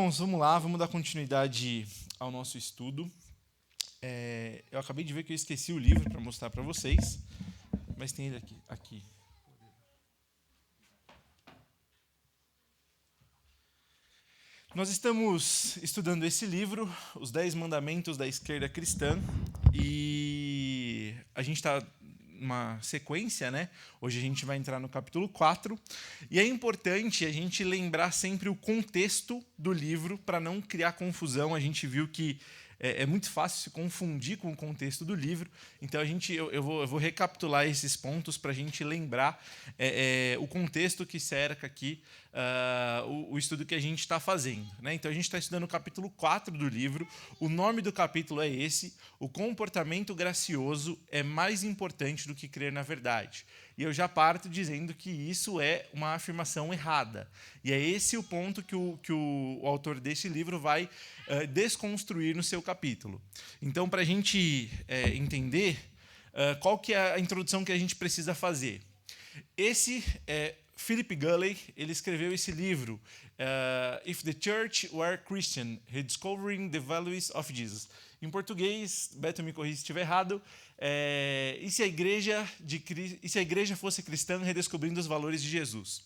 Bom, vamos lá, vamos dar continuidade ao nosso estudo. Eu acabei de ver que eu esqueci o livro para mostrar para vocês, mas tem ele aqui. Nós estamos estudando esse livro, Os 10 Mandamentos da Esquerda Cristã, e a gente está numa sequência, né? Hoje a gente vai entrar no capítulo 4, e é importante a gente lembrar sempre o contexto do livro para não criar confusão. A gente viu que é muito fácil se confundir com o contexto do livro, então eu vou recapitular esses pontos para a gente lembrar o contexto que cerca aqui o estudo que a gente está fazendo, né? Então a gente está estudando o capítulo 4 do livro, o nome do capítulo é esse: o comportamento gracioso é mais importante do que crer na verdade. E eu já parto dizendo que isso é uma afirmação errada. E é esse o ponto que o autor desse livro vai desconstruir no seu capítulo. Então, para a gente entender qual que é a introdução que a gente precisa fazer. Philip Gulley, ele escreveu esse livro, If the Church Were Christian, Rediscovering the Values of Jesus. Em português, Beto me corrija se estiver errado, e se a igreja fosse cristã, redescobrindo os valores de Jesus.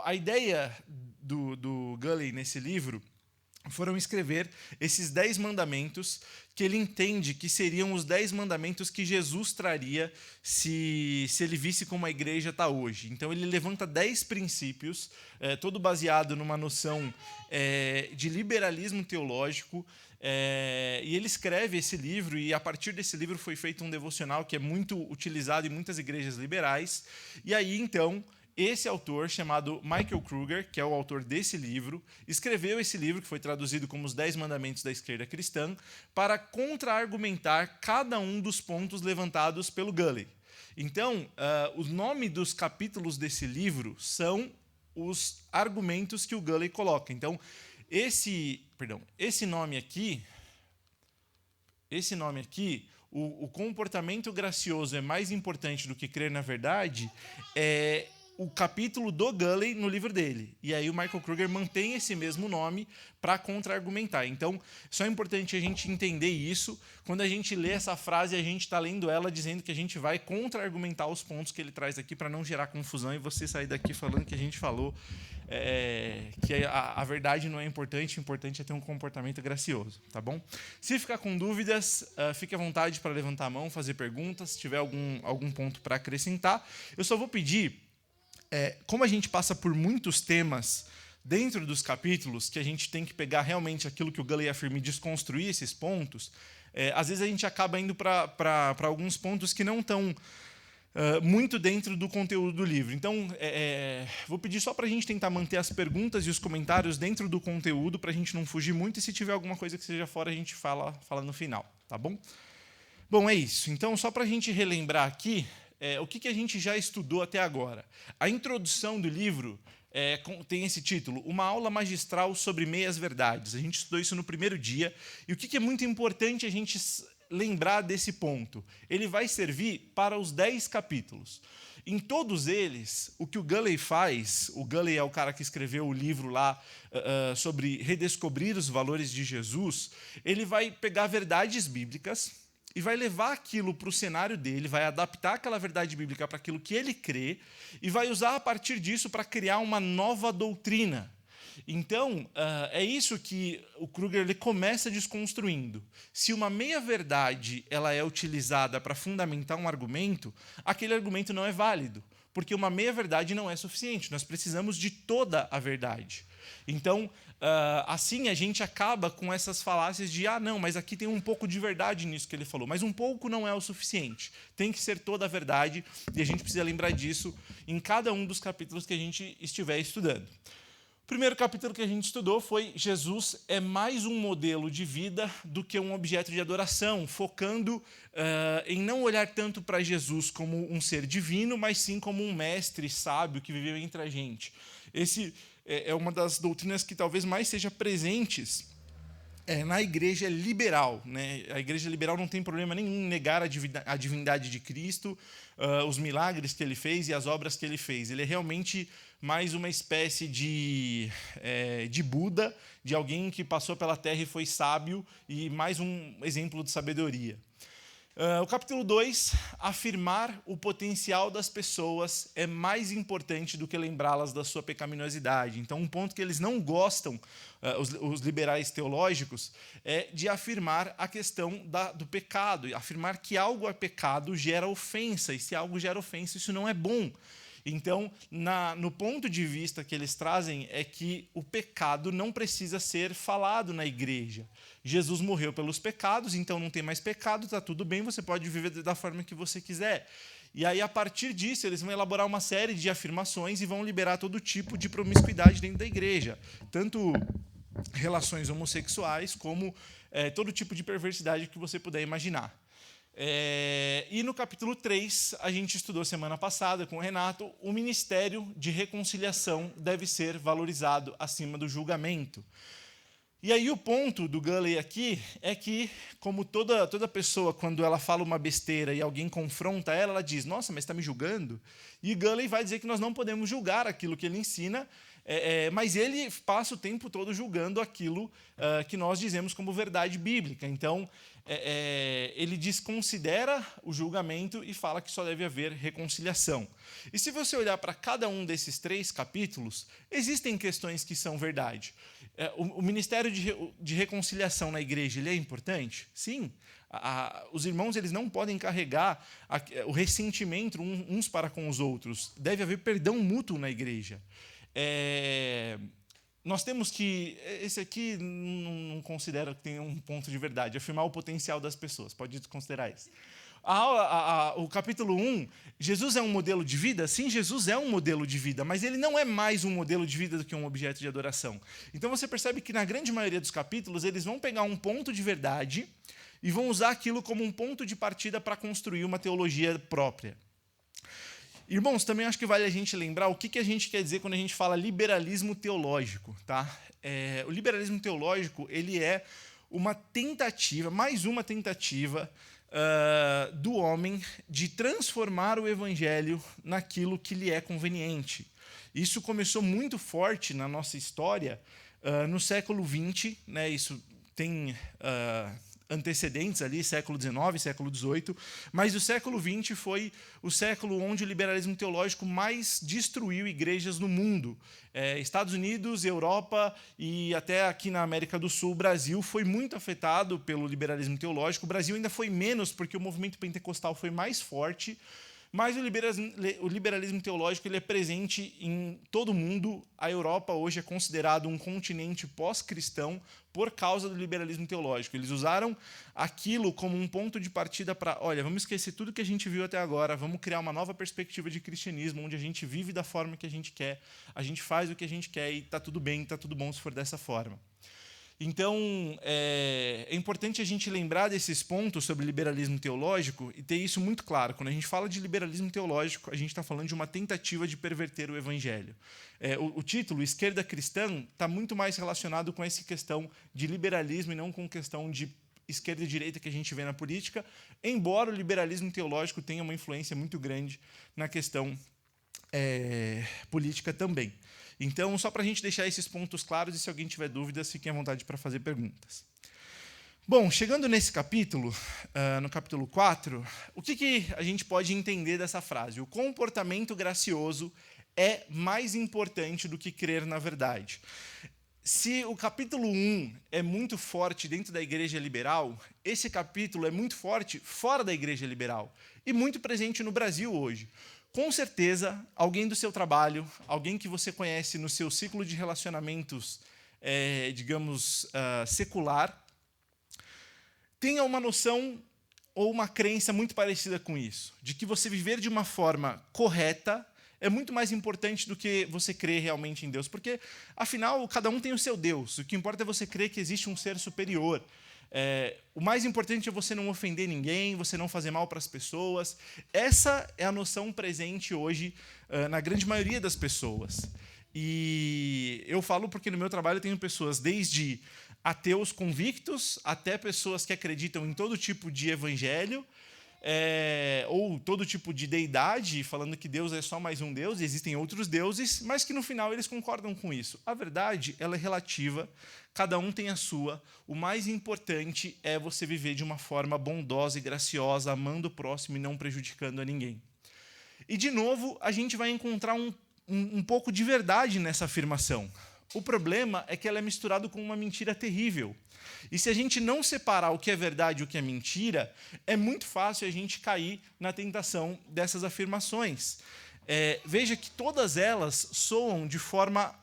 A ideia do Gulley nesse livro foram escrever esses 10 mandamentos que ele entende que seriam os 10 mandamentos que Jesus traria se ele visse como a igreja está hoje. Então ele levanta 10 princípios, todo baseado numa noção de liberalismo teológico, e ele escreve esse livro, e a partir desse livro foi feito um devocional que é muito utilizado em muitas igrejas liberais. E aí, então, esse autor, chamado Michael Kruger, que é o autor desse livro, escreveu esse livro, que foi traduzido como Os 10 Mandamentos da Esquerda Cristã, para contra-argumentar cada um dos pontos levantados pelo Gulley. Então, o nome dos capítulos desse livro são os argumentos que o Gulley coloca. Então, esse nome aqui, o comportamento gracioso é mais importante do que crer na verdade, é o capítulo do Gulley no livro dele. E aí o Michael Kruger mantém esse mesmo nome para contra-argumentar. Então, só é importante a gente entender isso. Quando a gente lê essa frase, a gente está lendo ela dizendo que a gente vai contra-argumentar os pontos que ele traz aqui para não gerar confusão e você sair daqui falando que a gente falou que a verdade não é importante, o importante é ter um comportamento gracioso, tá bom? Se ficar com dúvidas, fique à vontade para levantar a mão, fazer perguntas, se tiver algum ponto para acrescentar. Eu só vou pedir, como a gente passa por muitos temas dentro dos capítulos, que a gente tem que pegar realmente aquilo que o Gulley afirma e desconstruir esses pontos, às vezes a gente acaba indo para alguns pontos que não estão muito dentro do conteúdo do livro. Então, vou pedir só para a gente tentar manter as perguntas e os comentários dentro do conteúdo, para a gente não fugir muito, e se tiver alguma coisa que seja fora, a gente fala no final, tá bom? Bom, é isso. Então, só para a gente relembrar aqui, o que a gente já estudou até agora. A introdução do livro tem esse título, Uma Aula Magistral sobre Meias Verdades. A gente estudou isso no primeiro dia. E o que é muito importante a gente lembrar desse ponto? Ele vai servir para os 10 capítulos. Em todos eles, o que o Gulley faz, o Gulley é o cara que escreveu o livro lá sobre redescobrir os valores de Jesus, ele vai pegar verdades bíblicas e vai levar aquilo para o cenário dele, vai adaptar aquela verdade bíblica para aquilo que ele crê e vai usar a partir disso para criar uma nova doutrina. Então, é isso que o Kruger ele começa desconstruindo. Se uma meia-verdade ela é utilizada para fundamentar um argumento, aquele argumento não é válido, porque uma meia-verdade não é suficiente, nós precisamos de toda a verdade. Então, assim a gente acaba com essas falácias de não, mas aqui tem um pouco de verdade nisso que ele falou, mas um pouco não é o suficiente. Tem que ser toda a verdade, e a gente precisa lembrar disso em cada um dos capítulos que a gente estiver estudando. O primeiro capítulo que a gente estudou foi Jesus é mais um modelo de vida do que um objeto de adoração, focando em não olhar tanto para Jesus como um ser divino, mas sim como um mestre sábio que viveu entre a gente. Esse é uma das doutrinas que talvez mais seja presentes na igreja liberal, né? A igreja liberal não tem problema nenhum em negar a divindade de Cristo, os milagres que ele fez e as obras que ele fez. Ele é realmente mais uma espécie de Buda, de alguém que passou pela terra e foi sábio, e mais um exemplo de sabedoria. O capítulo 2, afirmar o potencial das pessoas é mais importante do que lembrá-las da sua pecaminosidade. Então, um ponto que eles não gostam, os liberais teológicos, é de afirmar a questão do pecado. Afirmar que algo é pecado gera ofensa, e se algo gera ofensa, isso não é bom. Então, no ponto de vista que eles trazem é que o pecado não precisa ser falado na igreja. Jesus morreu pelos pecados, então não tem mais pecado, está tudo bem, você pode viver da forma que você quiser. E aí, a partir disso, eles vão elaborar uma série de afirmações e vão liberar todo tipo de promiscuidade dentro da igreja. Tanto relações homossexuais, como todo tipo de perversidade que você puder imaginar. E no capítulo 3, a gente estudou semana passada com o Renato, o ministério de reconciliação deve ser valorizado acima do julgamento. E aí o ponto do Gulley aqui é que, como toda pessoa, quando ela fala uma besteira e alguém confronta ela, ela diz, nossa, mas está me julgando? E Gulley vai dizer que nós não podemos julgar aquilo que ele ensina, mas ele passa o tempo todo julgando aquilo que nós dizemos como verdade bíblica. Então, ele desconsidera o julgamento e fala que só deve haver reconciliação. E se você olhar para cada um desses 3 capítulos, existem questões que são verdade. O ministério de reconciliação na igreja, ele é importante? Sim. Os irmãos, eles não podem carregar o ressentimento uns para com os outros. Deve haver perdão mútuo na igreja. Nós temos que... Esse aqui não considero que tem um ponto de verdade. Afirmar o potencial das pessoas. Pode considerar isso. O capítulo 1, Jesus é um modelo de vida? Sim, Jesus é um modelo de vida, mas ele não é mais um modelo de vida do que um objeto de adoração. Então você percebe que na grande maioria dos capítulos, eles vão pegar um ponto de verdade e vão usar aquilo como um ponto de partida para construir uma teologia própria. Irmãos, também acho que vale a gente lembrar o que a gente quer dizer quando a gente fala liberalismo teológico. Tá? O liberalismo teológico, ele é uma tentativa, mais uma tentativa do homem de transformar o evangelho naquilo que lhe é conveniente. Isso começou muito forte na nossa história no século XX, né? Isso tem antecedentes ali, século XIX, século XVIII, mas o século XX foi o século onde o liberalismo teológico mais destruiu igrejas no mundo. Estados Unidos, Europa e até aqui na América do Sul, o Brasil foi muito afetado pelo liberalismo teológico. O Brasil ainda foi menos, porque o movimento pentecostal foi mais forte, mas o liberalismo teológico ele é presente em todo o mundo. A Europa hoje é considerado um continente pós-cristão por causa do liberalismo teológico. Eles usaram aquilo como um ponto de partida para, olha, vamos esquecer tudo que a gente viu até agora, vamos criar uma nova perspectiva de cristianismo, onde a gente vive da forma que a gente quer, a gente faz o que a gente quer e está tudo bem, está tudo bom se for dessa forma. Então, é importante a gente lembrar desses pontos sobre liberalismo teológico e ter isso muito claro. Quando a gente fala de liberalismo teológico, a gente está falando de uma tentativa de perverter o evangelho. O título, Esquerda Cristã, está muito mais relacionado com essa questão de liberalismo e não com questão de esquerda e direita que a gente vê na política, embora o liberalismo teológico tenha uma influência muito grande na questão política também. Então, só para a gente deixar esses pontos claros, e se alguém tiver dúvidas, fiquem à vontade para fazer perguntas. Bom, chegando nesse capítulo, no capítulo 4, o que a gente pode entender dessa frase? O comportamento gracioso é mais importante do que crer na verdade. Se o capítulo 1 é muito forte dentro da igreja liberal, esse capítulo é muito forte fora da igreja liberal e muito presente no Brasil hoje. Com certeza, alguém do seu trabalho, alguém que você conhece no seu ciclo de relacionamentos, digamos, secular, tenha uma noção ou uma crença muito parecida com isso, de que você viver de uma forma correta é muito mais importante do que você crer realmente em Deus, porque, afinal, cada um tem o seu Deus. O que importa é você crer que existe um ser superior. O mais importante é você não ofender ninguém, você não fazer mal para as pessoas. Essa é a noção presente hoje na grande maioria das pessoas. E eu falo porque no meu trabalho eu tenho pessoas desde ateus convictos até pessoas que acreditam em todo tipo de evangelho, ou todo tipo de deidade, falando que Deus é só mais um Deus, e existem outros deuses, mas que no final eles concordam com isso. A verdade, ela é relativa, cada um tem a sua. O mais importante é você viver de uma forma bondosa e graciosa, amando o próximo e não prejudicando a ninguém. E, de novo, a gente vai encontrar um pouco de verdade nessa afirmação. O problema é que ela é misturada com uma mentira terrível. E se a gente não separar o que é verdade e o que é mentira, é muito fácil a gente cair na tentação dessas afirmações. Veja que todas elas soam de forma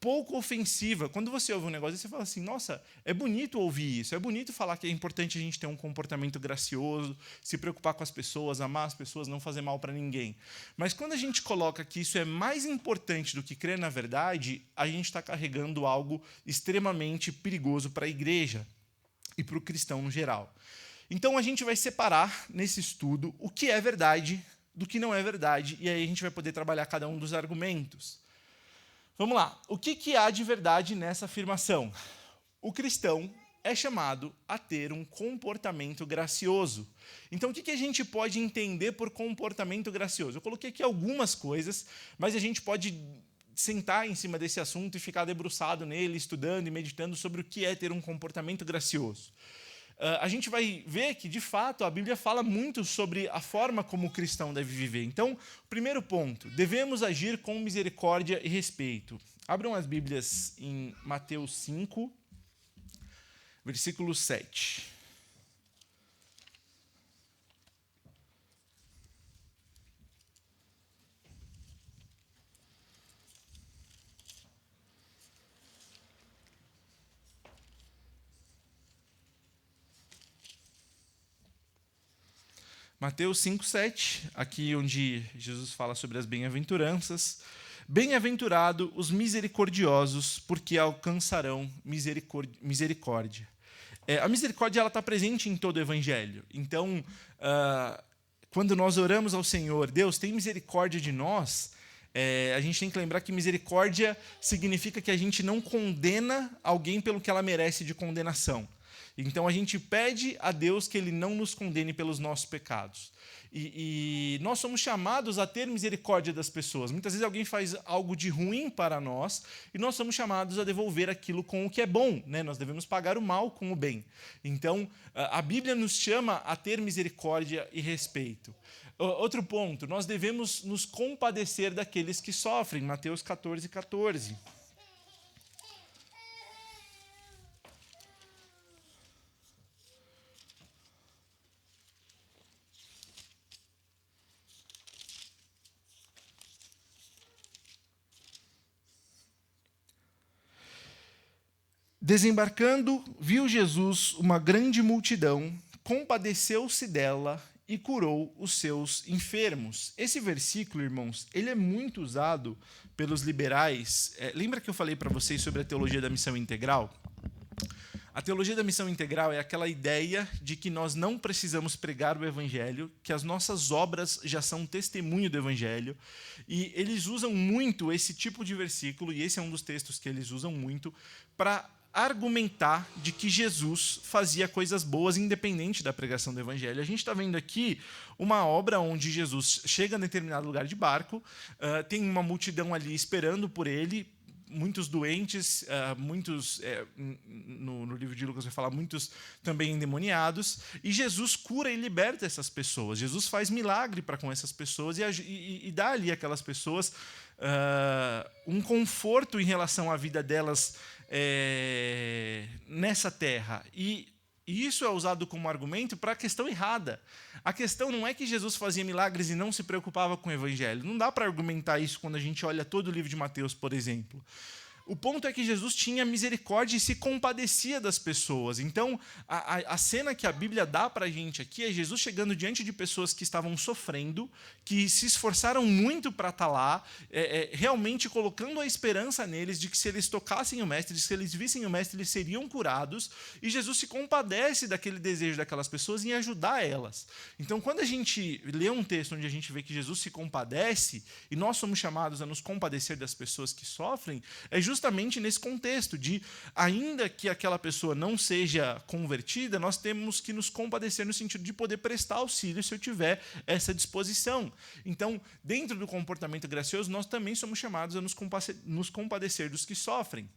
pouco ofensiva. Quando você ouve um negócio, você fala assim, nossa, é bonito ouvir isso, é bonito falar que é importante a gente ter um comportamento gracioso, se preocupar com as pessoas, amar as pessoas, não fazer mal para ninguém. Mas quando a gente coloca que isso é mais importante do que crer na verdade, a gente está carregando algo extremamente perigoso para a igreja e para o cristão no geral. Então a gente vai separar nesse estudo o que é verdade do que não é verdade, e aí a gente vai poder trabalhar cada um dos argumentos. Vamos lá. O que há de verdade nessa afirmação? O cristão é chamado a ter um comportamento gracioso. Então, o que a gente pode entender por comportamento gracioso? Eu coloquei aqui algumas coisas, mas a gente pode sentar em cima desse assunto e ficar debruçado nele, estudando e meditando sobre o que é ter um comportamento gracioso. A gente vai ver que, de fato, a Bíblia fala muito sobre a forma como o cristão deve viver. Então, primeiro ponto, devemos agir com misericórdia e respeito. Abram as Bíblias em Mateus 5, versículo 7. Mateus 5, 7, aqui onde Jesus fala sobre as bem-aventuranças. Bem-aventurado os misericordiosos, porque alcançarão misericórdia. A misericórdia está presente em todo o Evangelho. Então, quando nós oramos ao Senhor, Deus, tem misericórdia de nós, a gente tem que lembrar que misericórdia significa que a gente não condena alguém pelo que ela merece de condenação. Então, a gente pede a Deus que Ele não nos condene pelos nossos pecados. E nós somos chamados a ter misericórdia das pessoas. Muitas vezes alguém faz algo de ruim para nós e nós somos chamados a devolver aquilo com o que é bom, né? Nós devemos pagar o mal com o bem. Então, a Bíblia nos chama a ter misericórdia e respeito. Outro ponto, nós devemos nos compadecer daqueles que sofrem. Mateus 14, 14. Desembarcando, viu Jesus uma grande multidão, compadeceu-se dela e curou os seus enfermos. Esse versículo, irmãos, ele é muito usado pelos liberais. Lembra que eu falei para vocês sobre a teologia da missão integral? A teologia da missão integral é aquela ideia de que nós não precisamos pregar o evangelho, que as nossas obras já são testemunho do evangelho, e eles usam muito esse tipo de versículo, e esse é um dos textos que eles usam muito, para argumentar de que Jesus fazia coisas boas independente da pregação do evangelho. A gente está vendo aqui uma obra onde Jesus chega a determinado lugar de barco, tem uma multidão ali esperando por ele, muitos doentes, muitos, no livro de Lucas vai falar, muitos também endemoniados, e Jesus cura e liberta essas pessoas. Jesus faz milagre para com essas pessoas e dá ali àquelas pessoas um conforto em relação à vida delas nessa terra. E isso é usado como argumento para a questão errada. A questão não é que Jesus fazia milagres e não se preocupava com o evangelho. Não dá para argumentar isso quando a gente olha todo o livro de Mateus, por exemplo. O ponto é que Jesus tinha misericórdia e se compadecia das pessoas. Então, a cena que a Bíblia dá para a gente aqui é Jesus chegando diante de pessoas que estavam sofrendo, que se esforçaram muito para estar lá, realmente colocando a esperança neles de que se eles tocassem o Mestre, de que se eles vissem o Mestre, eles seriam curados. E Jesus se compadece daquele desejo daquelas pessoas em ajudar elas. Então, quando a gente lê um texto onde a gente vê que Jesus se compadece, e nós somos chamados a nos compadecer das pessoas que sofrem, é justamente nesse contexto de, ainda que aquela pessoa não seja convertida, nós temos que nos compadecer no sentido de poder prestar auxílio se eu tiver essa disposição. Então, dentro do comportamento gracioso, nós também somos chamados a nos compadecer dos que sofrem.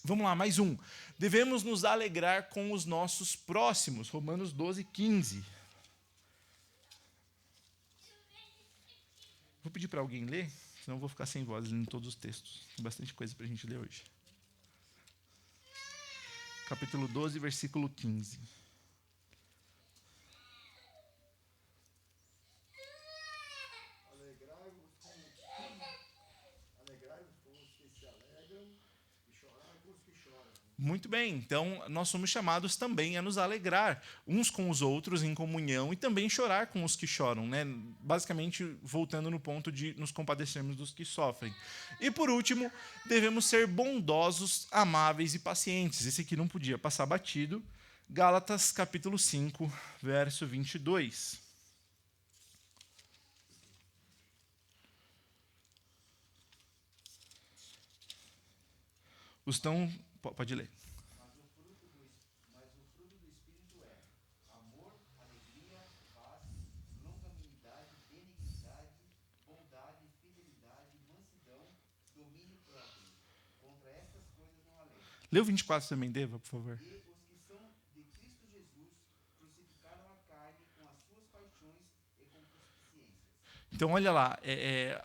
Vamos lá, mais um. Devemos nos alegrar com os nossos próximos. Romanos 12, 15. Vou pedir para alguém ler, senão eu vou ficar sem voz lendo todos os textos. Tem bastante coisa para a gente ler hoje. Capítulo 12, versículo 15. Muito bem, então nós somos chamados também a nos alegrar uns com os outros em comunhão e também chorar com os que choram, né? Basicamente, voltando no ponto de nos compadecermos dos que sofrem. E por último, devemos ser bondosos, amáveis e pacientes. Esse aqui não podia passar batido. Gálatas, capítulo 5, verso 22. Pode ler. Mas o fruto do Espírito é amor, alegria, paz, longanimidade, benignidade, bondade, fidelidade, mansidão, domínio próprio. Contra estas coisas não há lei. Lê o 24 também, Deva, por favor. E os que são de Cristo Jesus crucificaram a carne com as suas paixões e concupiscências. Então, olha lá,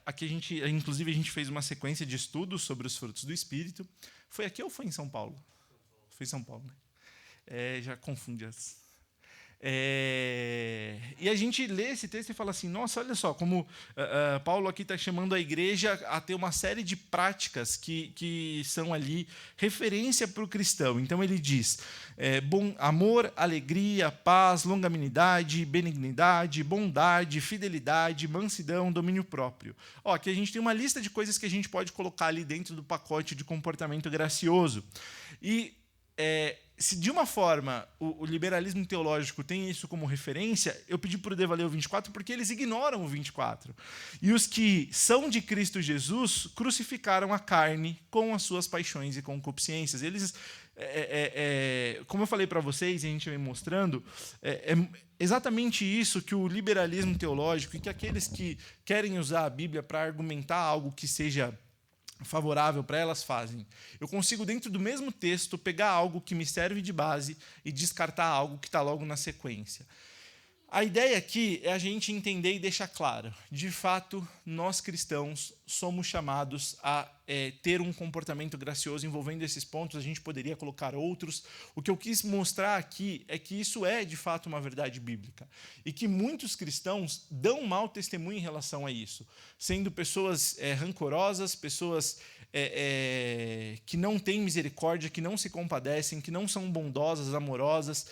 aqui inclusive a gente fez uma sequência de estudos sobre os frutos do Espírito. Foi aqui ou foi em São Paulo? Foi em São Paulo, né? Já confunde as... E a gente lê esse texto e fala assim, nossa, olha só, como Paulo aqui está chamando a igreja a ter uma série de práticas que são ali referência para o cristão. Então ele diz, amor, alegria, paz, longanimidade, benignidade, bondade, fidelidade, mansidão, domínio próprio. Aqui a gente tem uma lista de coisas que a gente pode colocar ali dentro do pacote de comportamento gracioso. E se de uma forma o liberalismo teológico tem isso como referência, eu pedi para o Deva ler o 24 porque eles ignoram o 24. E os que são de Cristo Jesus crucificaram a carne com as suas paixões e concupiscências. Eles, como eu falei para vocês e a gente vem mostrando, é exatamente isso que o liberalismo teológico e que aqueles que querem usar a Bíblia para argumentar algo que seja favorável para elas fazem. Eu consigo, dentro do mesmo texto, pegar algo que me serve de base e descartar algo que está logo na sequência. A ideia aqui é a gente entender e deixar claro. De fato, nós cristãos somos chamados a ter um comportamento gracioso envolvendo esses pontos. A gente poderia colocar outros. O que eu quis mostrar aqui é que isso é, de fato, uma verdade bíblica. E que muitos cristãos dão mau testemunho em relação a isso. Sendo pessoas rancorosas, pessoas que não têm misericórdia, que não se compadecem, que não são bondosas, amorosas,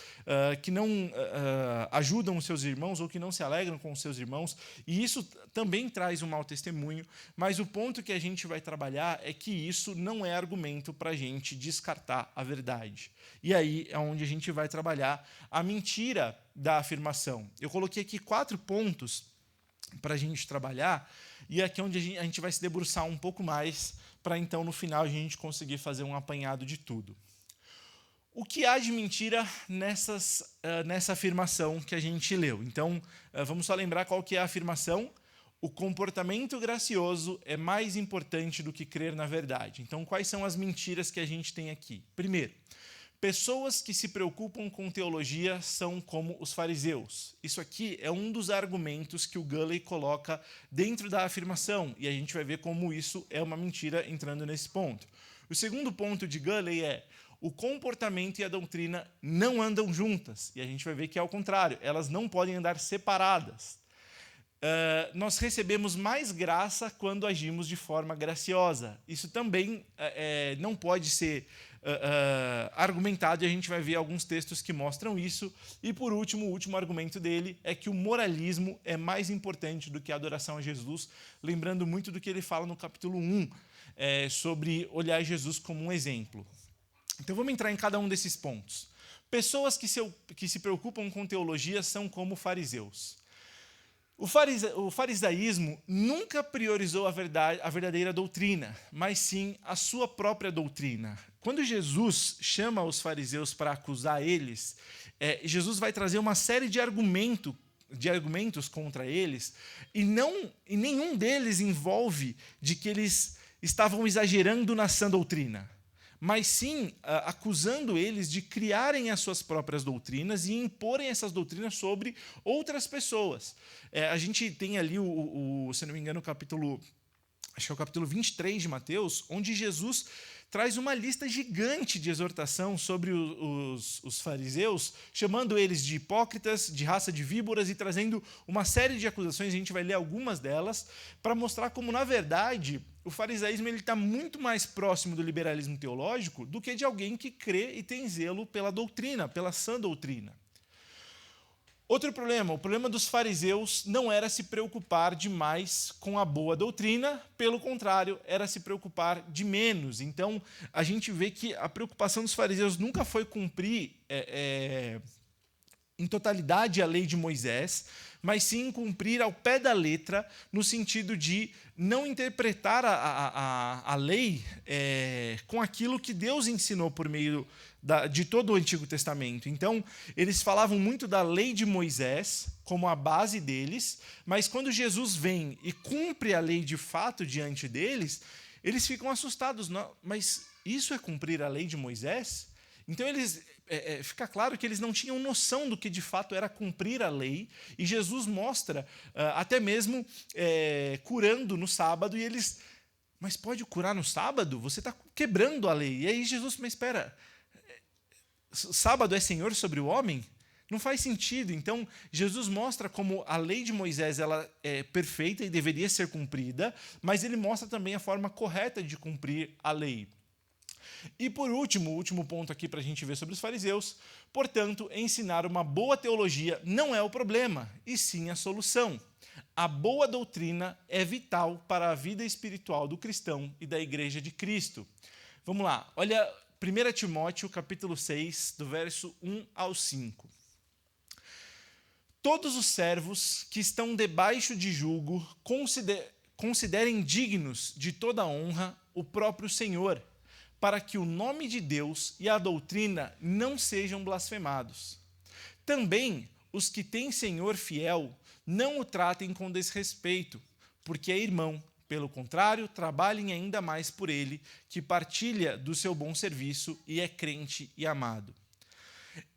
que não ajudam os seus irmãos ou que não se alegram com os seus irmãos. E isso também traz um mau testemunho, mas o ponto que a gente vai trabalhar é que isso não é argumento para a gente descartar a verdade. E aí é onde a gente vai trabalhar a mentira da afirmação. Eu coloquei aqui 4 pontos para a gente trabalhar, e aqui é onde a gente vai se debruçar um pouco mais, para então, no final, a gente conseguir fazer um apanhado de tudo. O que há de mentira nessa afirmação que a gente leu? Então, vamos só lembrar qual que é a afirmação. O comportamento gracioso é mais importante do que crer na verdade. Então, quais são as mentiras que a gente tem aqui? Primeiro, pessoas que se preocupam com teologia são como os fariseus. Isso aqui é um dos argumentos que o Gulley coloca dentro da afirmação, e a gente vai ver como isso é uma mentira entrando nesse ponto. O segundo ponto de Gulley é: o comportamento e a doutrina não andam juntas, e a gente vai ver que é ao contrário, elas não podem andar separadas. nós recebemos mais graça quando agimos de forma graciosa. Isso também não pode ser argumentado, e a gente vai ver alguns textos que mostram isso. E, por último, o último argumento dele é que o moralismo é mais importante do que a adoração a Jesus, lembrando muito do que ele fala no capítulo 1, sobre olhar Jesus como um exemplo. Então, vamos entrar em cada um desses pontos. Pessoas que se preocupam com teologia são como fariseus. O farisaísmo nunca priorizou a verdadeira doutrina, mas sim a sua própria doutrina. Quando Jesus chama os fariseus para acusar eles, Jesus vai trazer uma série de argumentos contra eles, e nenhum deles envolve de que eles estavam exagerando na sã doutrina, mas sim acusando eles de criarem as suas próprias doutrinas e imporem essas doutrinas sobre outras pessoas. A gente tem ali, se não me engano, acho que é o capítulo 23 de Mateus, onde Jesus traz uma lista gigante de exortação sobre os fariseus, chamando eles de hipócritas, de raça de víboras, e trazendo uma série de acusações. A gente vai ler algumas delas, para mostrar como, na verdade, o farisaísmo está muito mais próximo do liberalismo teológico do que de alguém que crê e tem zelo pela doutrina, pela sã doutrina. Outro problema, o problema dos fariseus não era se preocupar demais com a boa doutrina, pelo contrário, era se preocupar de menos. Então, a gente vê que a preocupação dos fariseus nunca foi cumprir em totalidade a lei de Moisés, mas sim cumprir ao pé da letra, no sentido de não interpretar a lei com aquilo que Deus ensinou por meio de todo o Antigo Testamento. Então, eles falavam muito da lei de Moisés como a base deles, mas quando Jesus vem e cumpre a lei de fato diante deles, eles ficam assustados. Não, mas isso é cumprir a lei de Moisés? Então, fica claro que eles não tinham noção do que de fato era cumprir a lei, e Jesus mostra, até mesmo curando no sábado, e eles, mas pode curar no sábado? Você está quebrando a lei. E aí Jesus, mas espera, sábado é Senhor sobre o homem? Não faz sentido. Então, Jesus mostra como a lei de Moisés ela é perfeita e deveria ser cumprida, mas ele mostra também a forma correta de cumprir a lei. E, por último, o último ponto aqui para a gente ver sobre os fariseus, portanto, ensinar uma boa teologia não é o problema, e sim a solução. A boa doutrina é vital para a vida espiritual do cristão e da Igreja de Cristo. Vamos lá, olha 1 Timóteo, capítulo 6, do verso 1 ao 5. Todos os servos que estão debaixo de jugo considerem dignos de toda honra o próprio Senhor, para que o nome de Deus e a doutrina não sejam blasfemados. Também os que têm Senhor fiel não o tratem com desrespeito, porque é irmão. Pelo contrário, trabalhem ainda mais por ele, que partilha do seu bom serviço e é crente e amado.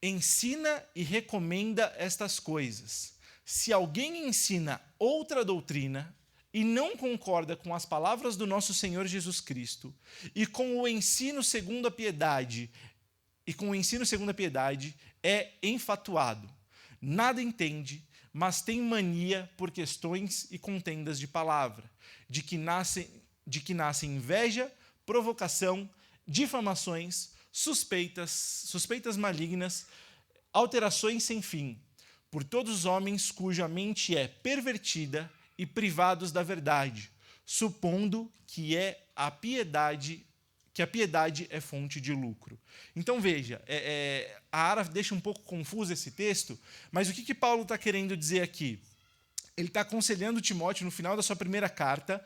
Ensina e recomenda estas coisas. Se alguém ensina outra doutrina e não concorda com as palavras do nosso Senhor Jesus Cristo e com o ensino segundo a piedade, é enfatuado. Nada entende, mas tem mania por questões e contendas de palavra, de que nascem inveja, provocação, difamações, suspeitas malignas, alterações sem fim, por todos os homens cuja mente é pervertida e privados da verdade, supondo que a piedade é fonte de lucro. Então, veja, a Ara deixa um pouco confuso esse texto, mas o que Paulo está querendo dizer aqui? Ele está aconselhando Timóteo no final da sua primeira carta,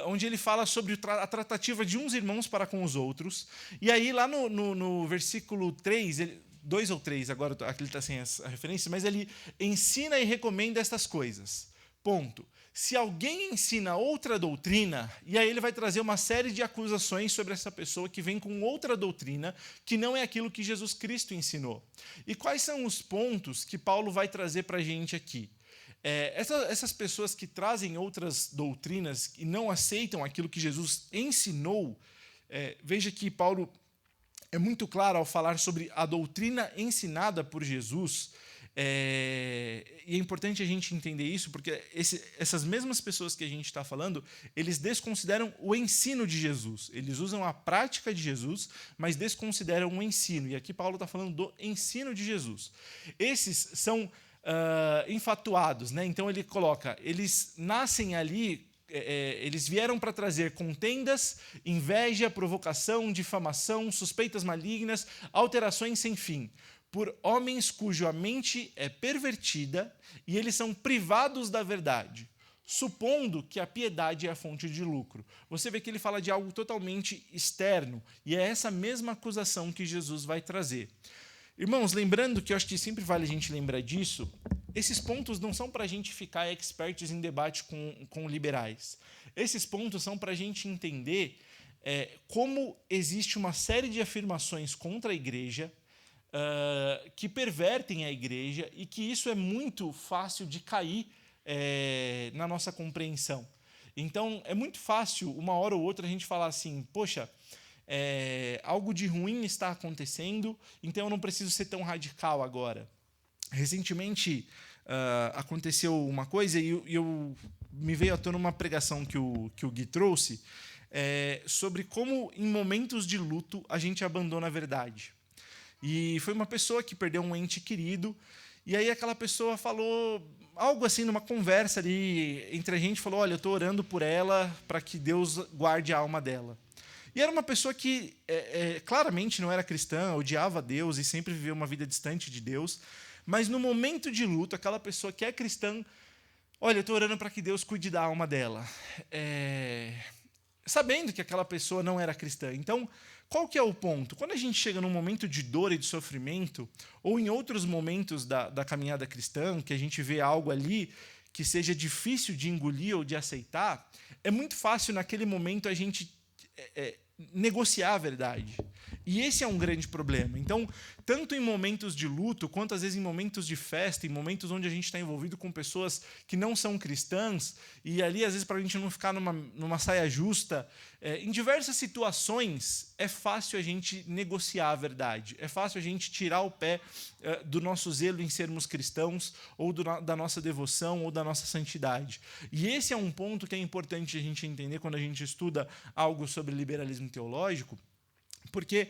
onde ele fala sobre a tratativa de uns irmãos para com os outros, e aí lá no versículo 3, 2 ou 3, agora aqui ele está sem a referência, mas ele ensina e recomenda estas coisas. Ponto. Se alguém ensina outra doutrina, e aí ele vai trazer uma série de acusações sobre essa pessoa que vem com outra doutrina, que não é aquilo que Jesus Cristo ensinou. E quais são os pontos que Paulo vai trazer para a gente aqui? Essas pessoas que trazem outras doutrinas e não aceitam aquilo que Jesus ensinou, veja que Paulo é muito claro ao falar sobre a doutrina ensinada por Jesus. E é importante a gente entender isso, porque essas mesmas pessoas que a gente está falando, eles desconsideram o ensino de Jesus. Eles usam a prática de Jesus, mas desconsideram o ensino. E aqui Paulo está falando do ensino de Jesus. Esses são infatuados, né? Então ele coloca, eles nascem ali, eles vieram para trazer contendas, inveja, provocação, difamação, suspeitas malignas, alterações sem fim, por homens cuja mente é pervertida e eles são privados da verdade, supondo que a piedade é a fonte de lucro. Você vê que ele fala de algo totalmente externo, e é essa mesma acusação que Jesus vai trazer. Irmãos, lembrando que eu acho que sempre vale a gente lembrar disso, esses pontos não são para a gente ficar expertos em debate com liberais. Esses pontos são para a gente entender como existe uma série de afirmações contra a igreja, que pervertem a igreja, e que isso é muito fácil de cair na nossa compreensão. Então, é muito fácil, uma hora ou outra, a gente falar assim, poxa, algo de ruim está acontecendo, então eu não preciso ser tão radical agora. Recentemente, aconteceu uma coisa, e eu me veio à tona uma pregação que o Gui trouxe, sobre como, em momentos de luto, a gente abandona a verdade. E foi uma pessoa que perdeu um ente querido, e aí aquela pessoa falou algo assim, numa conversa ali entre a gente, falou, olha, eu estou orando por ela para que Deus guarde a alma dela. E era uma pessoa que claramente não era cristã, odiava Deus e sempre viveu uma vida distante de Deus, mas no momento de luto, aquela pessoa que é cristã, olha, eu estou orando para que Deus cuide da alma dela. Sabendo que aquela pessoa não era cristã. Então, qual que é o ponto? Quando a gente chega num momento de dor e de sofrimento, ou em outros momentos da caminhada cristã, que a gente vê algo ali que seja difícil de engolir ou de aceitar, é muito fácil naquele momento a gente negociar a verdade. E esse é um grande problema. Então, tanto em momentos de luto, quanto às vezes em momentos de festa, em momentos onde a gente está envolvido com pessoas que não são cristãs, e ali, às vezes, para a gente não ficar numa saia justa, em diversas situações, é fácil a gente negociar a verdade. É fácil a gente tirar o pé do nosso zelo em sermos cristãos, ou da nossa devoção, ou da nossa santidade. E esse é um ponto que é importante a gente entender quando a gente estuda algo sobre liberalismo teológico, porque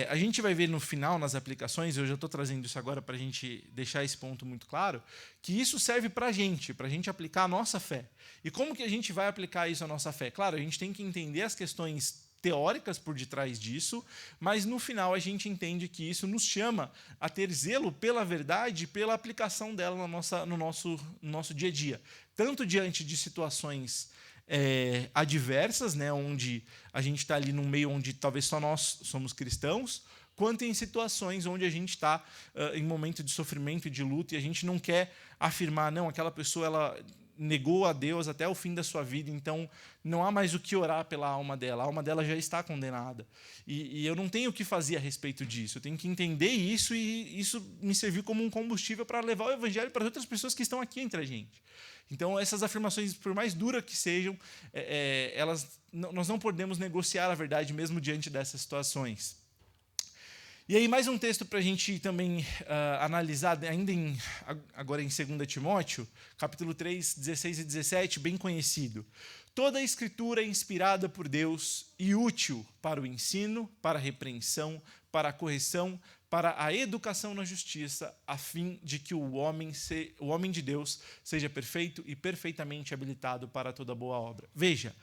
a gente vai ver no final, nas aplicações, eu já estou trazendo isso agora para a gente deixar esse ponto muito claro, que isso serve para a gente aplicar a nossa fé. E como que a gente vai aplicar isso à nossa fé? Claro, a gente tem que entender as questões teóricas por detrás disso, mas no final a gente entende que isso nos chama a ter zelo pela verdade e pela aplicação dela no nosso dia a dia. Tanto diante de situações adversas, né, onde a gente está ali num meio onde talvez só nós somos cristãos, quanto em situações onde a gente está em momento de sofrimento e de luta, e a gente não quer afirmar, não, aquela pessoa ela negou a Deus até o fim da sua vida, então não há mais o que orar pela alma dela, a alma dela já está condenada. E eu não tenho o que fazer a respeito disso, eu tenho que entender isso, e isso me serviu como um combustível para levar o evangelho para outras pessoas que estão aqui entre a gente. Então, essas afirmações, por mais duras que sejam, nós não podemos negociar a verdade mesmo diante dessas situações. E aí, mais um texto para a gente também analisar, ainda agora em 2 Timóteo, capítulo 3, 16 e 17, bem conhecido. Toda a Escritura é inspirada por Deus e útil para o ensino, para a repreensão, para a correção, para a educação na justiça, a fim de que o homem de Deus seja perfeito e perfeitamente habilitado para toda boa obra. Veja,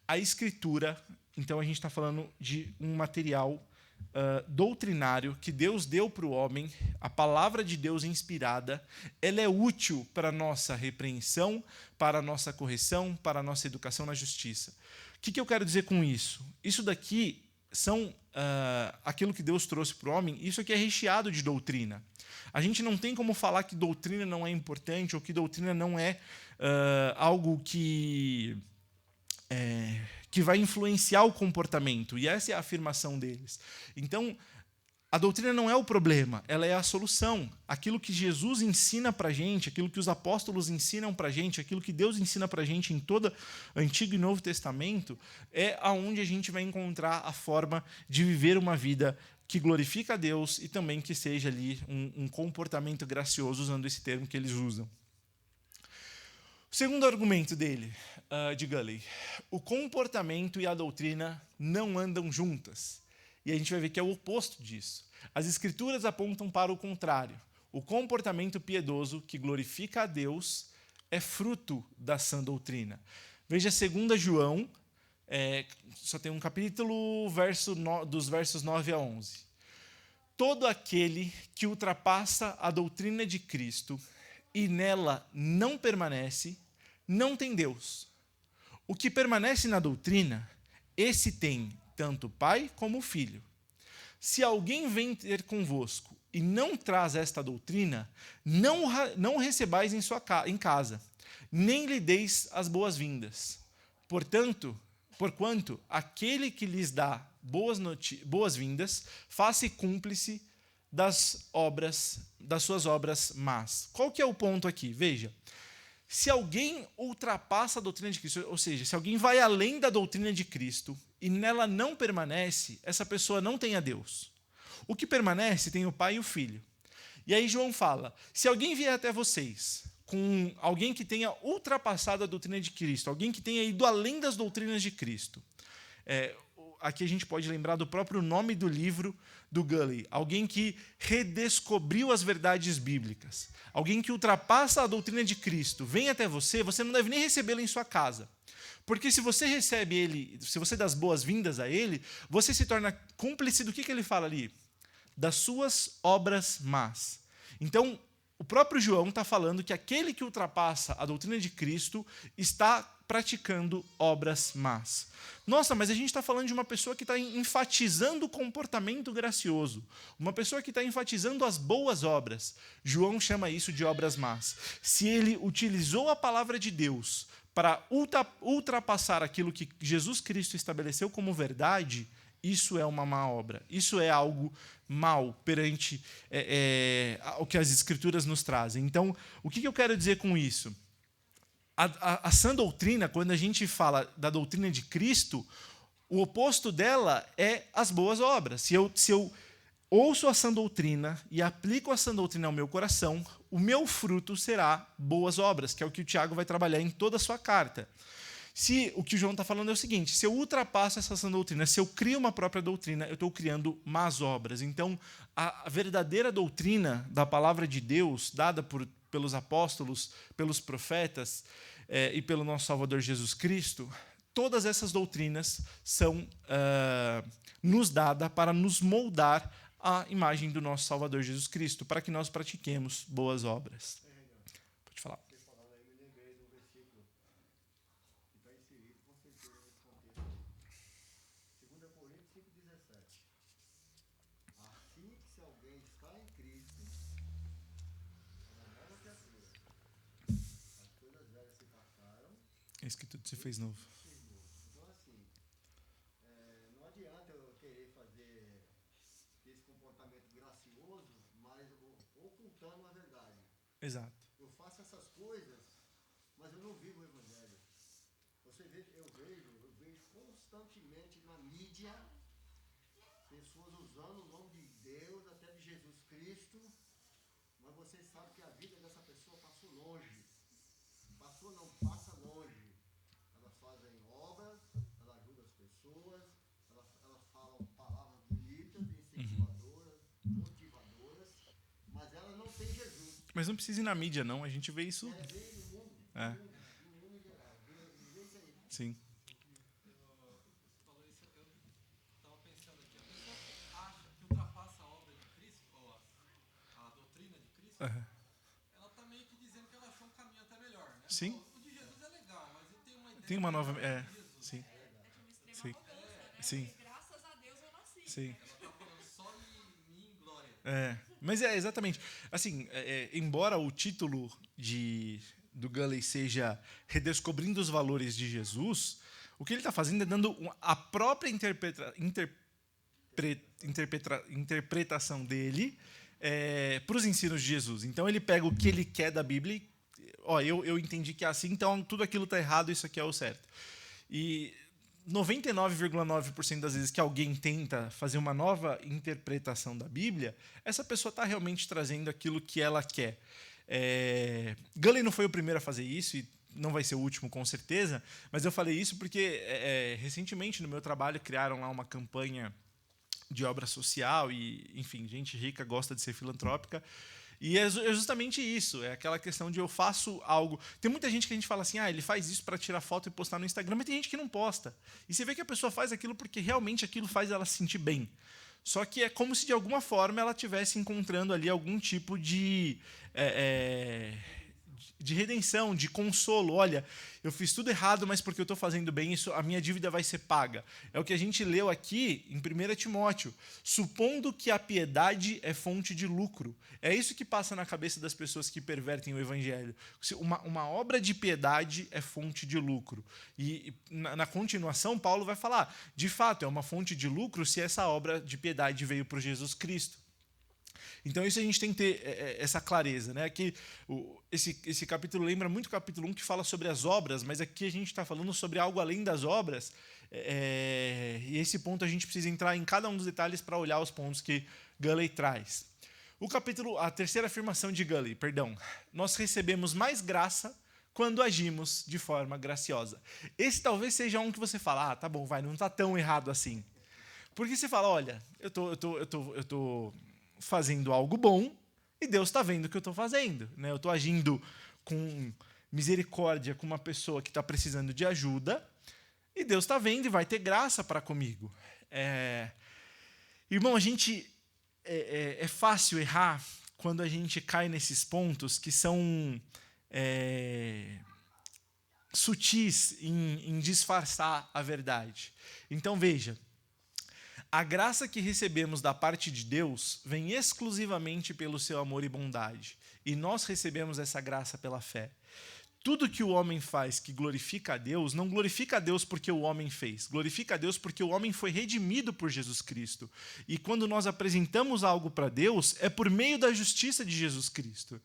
a Escritura, então a gente está falando de um material doutrinário que Deus deu para o homem, a palavra de Deus inspirada, ela é útil para a nossa repreensão, para a nossa correção, para a nossa educação na justiça. O que eu quero dizer com isso? Isso daqui são aquilo que Deus trouxe para o homem, isso aqui é recheado de doutrina. A gente não tem como falar que doutrina não é importante ou que doutrina não é algo que vai influenciar o comportamento, e essa é a afirmação deles. Então, a doutrina não é o problema, ela é a solução. Aquilo que Jesus ensina para a gente, aquilo que os apóstolos ensinam para a gente, aquilo que Deus ensina para a gente em todo Antigo e Novo Testamento, é aonde a gente vai encontrar a forma de viver uma vida que glorifica a Deus e também que seja ali um comportamento gracioso, usando esse termo que eles usam. O segundo argumento dele, de Gulley, o comportamento e a doutrina não andam juntas. E a gente vai ver que é o oposto disso. As Escrituras apontam para o contrário. O comportamento piedoso que glorifica a Deus é fruto da sã doutrina. Veja 2 João, só tem um capítulo, dos versos 9 a 11. Todo aquele que ultrapassa a doutrina de Cristo e nela não permanece, não tem Deus. O que permanece na doutrina, esse tem tanto Pai como Filho. Se alguém vem ter convosco e não traz esta doutrina, não recebais em casa, nem lhe deis as boas-vindas. Porquanto aquele que lhes dá boas-vindas, faça cúmplice das suas obras más. Qual que é o ponto aqui? Veja, se alguém ultrapassa a doutrina de Cristo, ou seja, se alguém vai além da doutrina de Cristo e nela não permanece, essa pessoa não tem a Deus. O que permanece tem o Pai e o Filho. E aí João fala, se alguém vier até vocês com alguém que tenha ultrapassado a doutrina de Cristo, alguém que tenha ido além das doutrinas de Cristo, aqui a gente pode lembrar do próprio nome do livro do Gulley, alguém que redescobriu as verdades bíblicas, alguém que ultrapassa a doutrina de Cristo, vem até você, você não deve nem recebê-lo em sua casa. Porque se você recebe ele, se você dá as boas-vindas a ele, você se torna cúmplice do que ele fala ali? Das suas obras más. Então, o próprio João está falando que aquele que ultrapassa a doutrina de Cristo está praticando obras más. Nossa, mas a gente está falando de uma pessoa que está enfatizando o comportamento gracioso, uma pessoa que está enfatizando as boas obras. João chama isso de obras más. Se ele utilizou a palavra de Deus para ultrapassar aquilo que Jesus Cristo estabeleceu como verdade, isso é uma má obra. Isso é algo mal perante o que as Escrituras nos trazem. Então, o que eu quero dizer com isso? A sã doutrina, quando a gente fala da doutrina de Cristo, o oposto dela é as boas obras. Se eu ouço a sã doutrina e aplico a sã doutrina ao meu coração, o meu fruto será boas obras, que é o que o Tiago vai trabalhar em toda a sua carta. O que o João está falando é o seguinte, se eu ultrapasso essa sã doutrina, se eu crio uma própria doutrina, eu estou criando más obras. Então, a verdadeira doutrina da palavra de Deus, dada pelos apóstolos, pelos profetas e pelo nosso Salvador Jesus Cristo, todas essas doutrinas são nos dadas para nos moldar à imagem do nosso Salvador Jesus Cristo, para que nós pratiquemos boas obras. Pode falar. É isso que tudo se fez novo. Então, assim, não adianta eu querer fazer esse comportamento gracioso, mas ocultando a verdade. Exato. Eu faço essas coisas, mas eu não vivo o Evangelho. Eu vejo constantemente na mídia pessoas usando o nome de Deus, até de Jesus Cristo, mas você sabe que a vida dessa pessoa passou longe. Passa longe. Elas fazem obras, elas ajudam as pessoas, elas falam palavras bonitas, incentivadoras, motivadoras, mas elas não têm Jesus. Mas não precisa ir na mídia, não. A gente vê isso. Vê no mundo, no mundo geral. Vê isso aí. Sim. Falou isso, eu estava pensando aqui. A pessoa que acha que ultrapassa a obra de Cristo, ou a doutrina de Cristo, ela está meio que dizendo que ela achou um caminho até melhor, né? Sim. O de Jesus é legal, mas eu tenho uma ideia. Tem uma nova. Sim. Sim. Sim. Graças a Deus eu nasci. Sim. Ela está falando só em mim, glória. Mas exatamente. Assim, embora o título do Gulley seja Redescobrindo os Valores de Jesus, o que ele está fazendo é dando a própria interpretação dele para os ensinos de Jesus. Então, ele pega o que ele quer da Bíblia e, eu entendi que é assim, então tudo aquilo está errado, isso aqui é o certo. E 99,9% das vezes que alguém tenta fazer uma nova interpretação da Bíblia, essa pessoa está realmente trazendo aquilo que ela quer. Gulley não foi o primeiro a fazer isso e não vai ser o último, com certeza, mas eu falei isso porque recentemente no meu trabalho criaram lá uma campanha de obra social e, enfim, gente rica gosta de ser filantrópica. E é justamente isso, é aquela questão de eu faço algo. Tem muita gente que a gente fala assim, ele faz isso para tirar foto e postar no Instagram, mas tem gente que não posta. E você vê que a pessoa faz aquilo porque realmente aquilo faz ela se sentir bem. Só que é como se de alguma forma ela estivesse encontrando ali algum tipo de redenção, de consolo. Olha, eu fiz tudo errado, mas porque eu estou fazendo bem, isso, a minha dívida vai ser paga. É o que a gente leu aqui em 1 Timóteo. Supondo que a piedade é fonte de lucro. É isso que passa na cabeça das pessoas que pervertem o evangelho. Uma obra de piedade é fonte de lucro. E na continuação, Paulo vai falar, de fato, é uma fonte de lucro se essa obra de piedade veio por Jesus Cristo. Então, isso a gente tem que ter essa clareza, né? Que esse capítulo lembra muito o capítulo 1, que fala sobre as obras, mas aqui a gente está falando sobre algo além das obras. E esse ponto a gente precisa entrar em cada um dos detalhes para olhar os pontos que Gulley traz. A terceira afirmação de Gulley, nós recebemos mais graça quando agimos de forma graciosa. Esse talvez seja um que você fala, tá bom, não está tão errado assim. Porque você fala, olha, eu tô fazendo algo bom e Deus está vendo o que eu estou fazendo. Né? Eu estou agindo com misericórdia com uma pessoa que está precisando de ajuda e Deus está vendo e vai ter graça para comigo. Irmão, é fácil errar quando a gente cai nesses pontos que são sutis em disfarçar a verdade. Então, veja, a graça que recebemos da parte de Deus vem exclusivamente pelo seu amor e bondade. E nós recebemos essa graça pela fé. Tudo que o homem faz que glorifica a Deus, não glorifica a Deus porque o homem fez. Glorifica a Deus porque o homem foi redimido por Jesus Cristo. E quando nós apresentamos algo para Deus, é por meio da justiça de Jesus Cristo.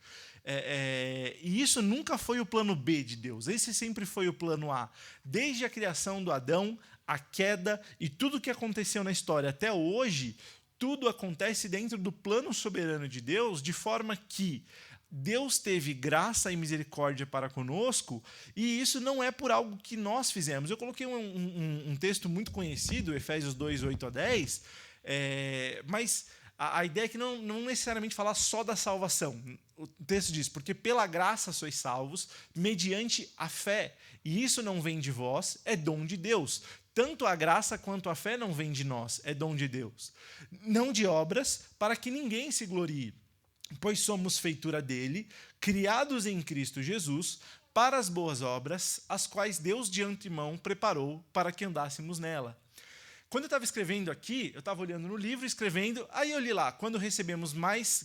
E isso nunca foi o plano B de Deus. Esse sempre foi o plano A. Desde a criação do Adão, a queda e tudo o que aconteceu na história até hoje, tudo acontece dentro do plano soberano de Deus, de forma que Deus teve graça e misericórdia para conosco, e isso não é por algo que nós fizemos. Eu coloquei um texto muito conhecido, Efésios 2, 8 a 10, mas a ideia é que não necessariamente falar só da salvação. O texto diz, porque pela graça sois salvos, mediante a fé, e isso não vem de vós, é dom de Deus. Tanto a graça quanto a fé não vem de nós, é dom de Deus. Não de obras, para que ninguém se glorie, pois somos feitura dele, criados em Cristo Jesus, para as boas obras, as quais Deus de antemão preparou para que andássemos nela. Quando eu estava escrevendo aqui, eu estava olhando no livro, escrevendo, aí eu li lá, quando recebemos mais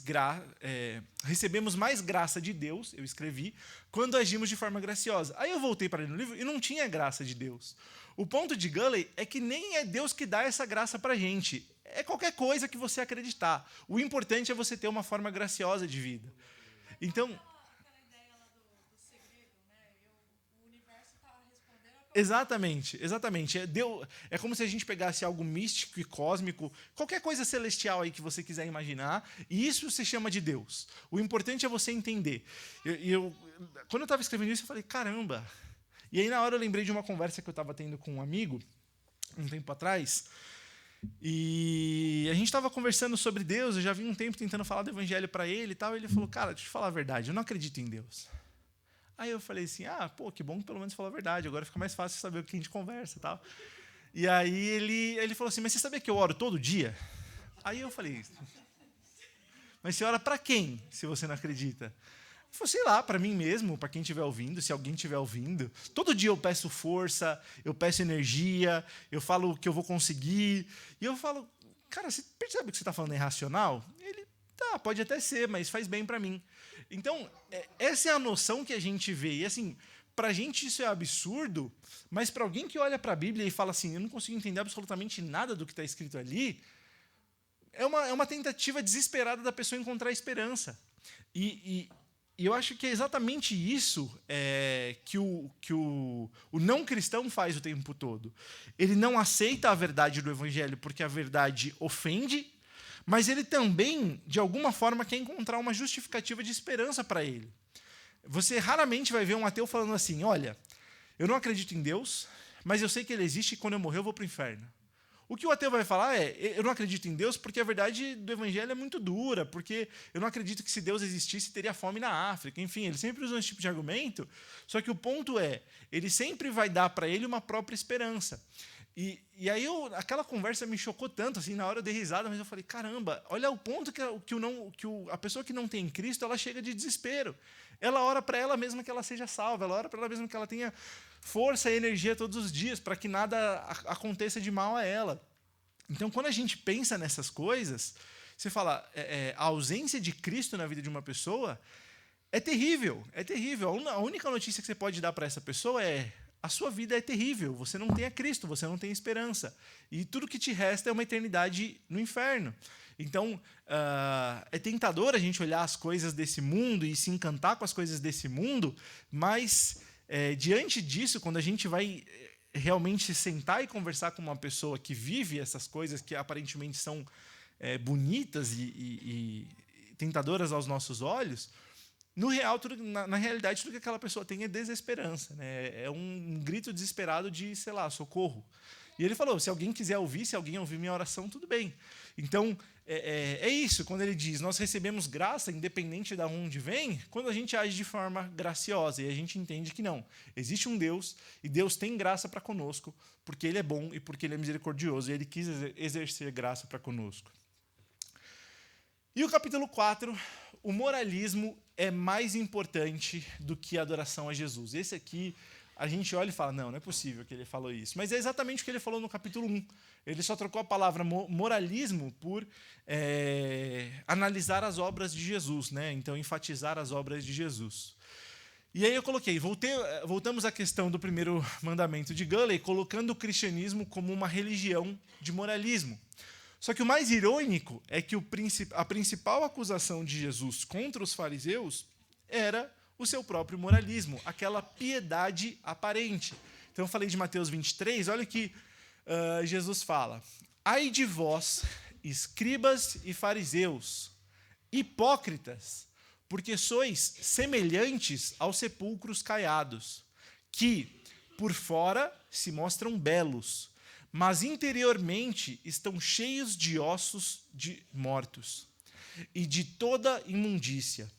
graça de Deus, eu escrevi, quando agimos de forma graciosa. Aí eu voltei para ler no livro e não tinha graça de Deus. O ponto de Gulley é que nem é Deus que dá essa graça para a gente. É qualquer coisa que você acreditar. O importante é você ter uma forma graciosa de vida. Então, aquela ideia lá do segredo, né? O universo está respondendo. Exatamente. É como se a gente pegasse algo místico e cósmico, qualquer coisa celestial aí que você quiser imaginar, e isso se chama de Deus. O importante é você entender. Quando eu estava escrevendo isso, eu falei, caramba. E aí, na hora, eu lembrei de uma conversa que eu estava tendo com um amigo, um tempo atrás, e a gente estava conversando sobre Deus, eu já vi um tempo tentando falar do evangelho para ele e tal, e ele falou, cara, deixa eu te falar a verdade, eu não acredito em Deus. Aí eu falei assim, que bom que pelo menos falou a verdade, agora fica mais fácil saber o que a gente conversa e tal. E aí ele falou assim, mas você sabia que eu oro todo dia? Aí eu falei, mas você ora para quem, se você não acredita? Ele falou, sei lá, para mim mesmo, para quem estiver ouvindo, se alguém estiver ouvindo. Todo dia eu peço força, eu peço energia, eu falo que eu vou conseguir. E eu falo, cara, você percebe que você está falando é irracional? Ele, pode até ser, mas faz bem para mim. Então, essa é a noção que a gente vê. E assim, para a gente isso é absurdo, mas para alguém que olha para a Bíblia e fala assim, eu não consigo entender absolutamente nada do que está escrito ali, é uma tentativa desesperada da pessoa encontrar esperança. E E eu acho que é exatamente isso que o não cristão faz o tempo todo. Ele não aceita a verdade do evangelho porque a verdade ofende, mas ele também, de alguma forma, quer encontrar uma justificativa de esperança para ele. Você raramente vai ver um ateu falando assim, olha, eu não acredito em Deus, mas eu sei que ele existe e quando eu morrer eu vou para o inferno. O que o ateu vai falar é, eu não acredito em Deus porque a verdade do evangelho é muito dura, porque eu não acredito que se Deus existisse teria fome na África. Enfim, ele sempre usa esse tipo de argumento, só que o ponto é, ele sempre vai dar para ele uma própria esperança. E aí aquela conversa me chocou tanto, assim, na hora eu dei risada, mas eu falei, caramba, olha o ponto que a pessoa que não tem Cristo, ela chega de desespero. Ela ora para ela mesma que ela seja salva, ela ora para ela mesma que ela tenha força e energia todos os dias, para que nada aconteça de mal a ela. Então, quando a gente pensa nessas coisas, você fala, a ausência de Cristo na vida de uma pessoa é terrível, é terrível. A única notícia que você pode dar para essa pessoa é, a sua vida é terrível, você não tem a Cristo, você não tem esperança. E tudo que te resta é uma eternidade no inferno. Então, é tentador a gente olhar as coisas desse mundo e se encantar com as coisas desse mundo, mas diante disso, quando a gente vai realmente sentar e conversar com uma pessoa que vive essas coisas que aparentemente são bonitas e tentadoras aos nossos olhos, no real, na realidade, tudo que aquela pessoa tem é desesperança, né? É um grito desesperado de, sei lá, socorro. E ele falou, se alguém quiser ouvir, se alguém ouvir minha oração, tudo bem. Então, é isso, quando ele diz, nós recebemos graça, independente de onde vem, quando a gente age de forma graciosa, e a gente entende que não. Existe um Deus, e Deus tem graça para conosco, porque Ele é bom e porque Ele é misericordioso, e Ele quis exercer graça para conosco. E o capítulo 4, o moralismo é mais importante do que a adoração a Jesus. Esse aqui, a gente olha e fala, não é possível que ele falou isso. Mas é exatamente o que ele falou no capítulo 1. Ele só trocou a palavra moralismo por analisar as obras de Jesus, né? Então, enfatizar as obras de Jesus. E aí eu coloquei, voltamos à questão do primeiro mandamento de Gulley, colocando o cristianismo como uma religião de moralismo. Só que o mais irônico é que a principal acusação de Jesus contra os fariseus era o seu próprio moralismo, aquela piedade aparente. Então eu falei de Mateus 23, olha o que Jesus fala. Ai de vós, escribas e fariseus, hipócritas, porque sois semelhantes aos sepulcros caiados, que por fora se mostram belos, mas interiormente estão cheios de ossos de mortos e de toda imundícia.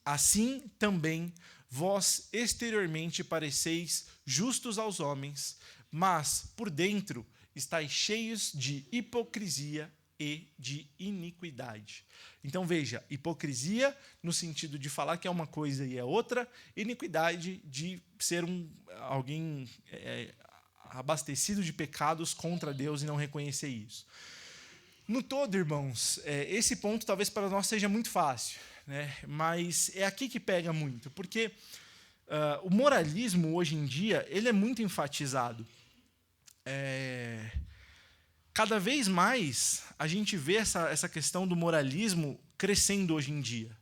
Assim também vós exteriormente pareceis justos aos homens, mas por dentro estáis cheios de hipocrisia e de iniquidade. Então veja, hipocrisia no sentido de falar que é uma coisa e é outra, iniquidade de ser alguém abastecido de pecados contra Deus e não reconhecer isso. No todo, irmãos, esse ponto talvez para nós seja muito fácil, né? Mas é aqui que pega muito, porque o moralismo hoje em dia ele é muito enfatizado. Cada vez mais a gente vê essa questão do moralismo crescendo hoje em dia.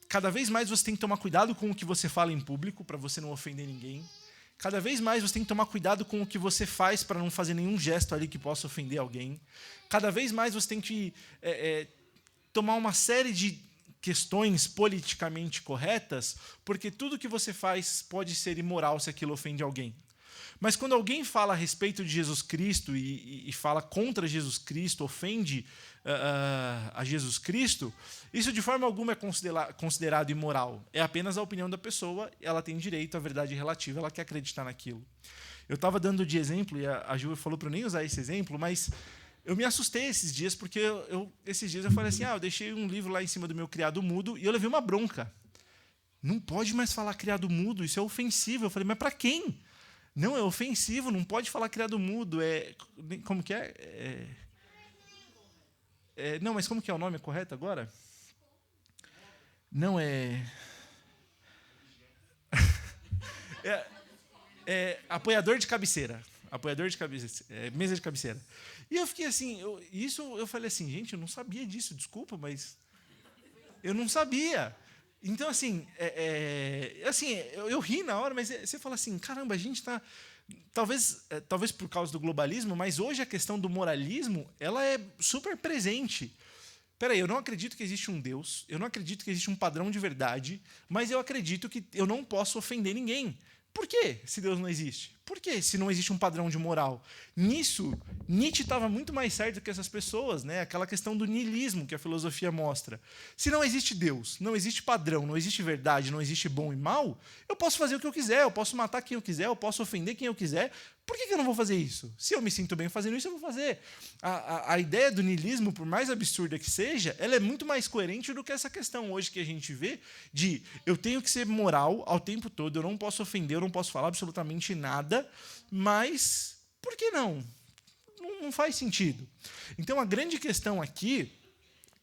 Cada vez mais você tem que tomar cuidado com o que você fala em público para você não ofender ninguém. Cada vez mais você tem que tomar cuidado com o que você faz para não fazer nenhum gesto ali que possa ofender alguém. Cada vez mais você tem que tomar uma série de questões politicamente corretas, porque tudo que você faz pode ser imoral se aquilo ofende alguém. Mas quando alguém fala a respeito de Jesus Cristo e fala contra Jesus Cristo, ofende a Jesus Cristo, isso de forma alguma é considerado imoral. É apenas a opinião da pessoa, ela tem direito à verdade relativa, ela quer acreditar naquilo. Eu estava dando de exemplo, e a Ju falou para eu nem usar esse exemplo, mas eu me assustei esses dias, porque esses dias eu falei assim, eu deixei um livro lá em cima do meu criado mudo e eu levei uma bronca. Não pode mais falar criado mudo, isso é ofensivo. Eu falei, mas para quem? Não, é ofensivo, não pode falar criado mudo. Como que é? Não, mas como que é o nome correto agora? Não, apoiador de cabeceira. Apoiador de cabeceira. Mesa de cabeceira. E eu fiquei assim, eu falei assim, gente, eu não sabia disso, desculpa, mas Eu não sabia. Então, assim, eu ri na hora, mas você fala assim, caramba, a gente está... Talvez por causa do globalismo, mas hoje a questão do moralismo, ela é super presente. Peraí, eu não acredito que existe um Deus, eu não acredito que existe um padrão de verdade, mas eu acredito que eu não posso ofender ninguém. Por quê, se Deus não existe? Por quê, se não existe um padrão de moral? Nisso, Nietzsche estava muito mais certo que essas pessoas, né? Aquela questão do niilismo que a filosofia mostra. Se não existe Deus, não existe padrão, não existe verdade, não existe bom e mal, eu posso fazer o que eu quiser, eu posso matar quem eu quiser, eu posso ofender quem eu quiser. Por que eu não vou fazer isso? Se eu me sinto bem fazendo isso, eu vou fazer. A ideia do niilismo, por mais absurda que seja, ela é muito mais coerente do que essa questão hoje que a gente vê de eu tenho que ser moral ao tempo todo, eu não posso ofender, eu não posso falar absolutamente nada, mas por que não? Não faz sentido. Então, a grande questão aqui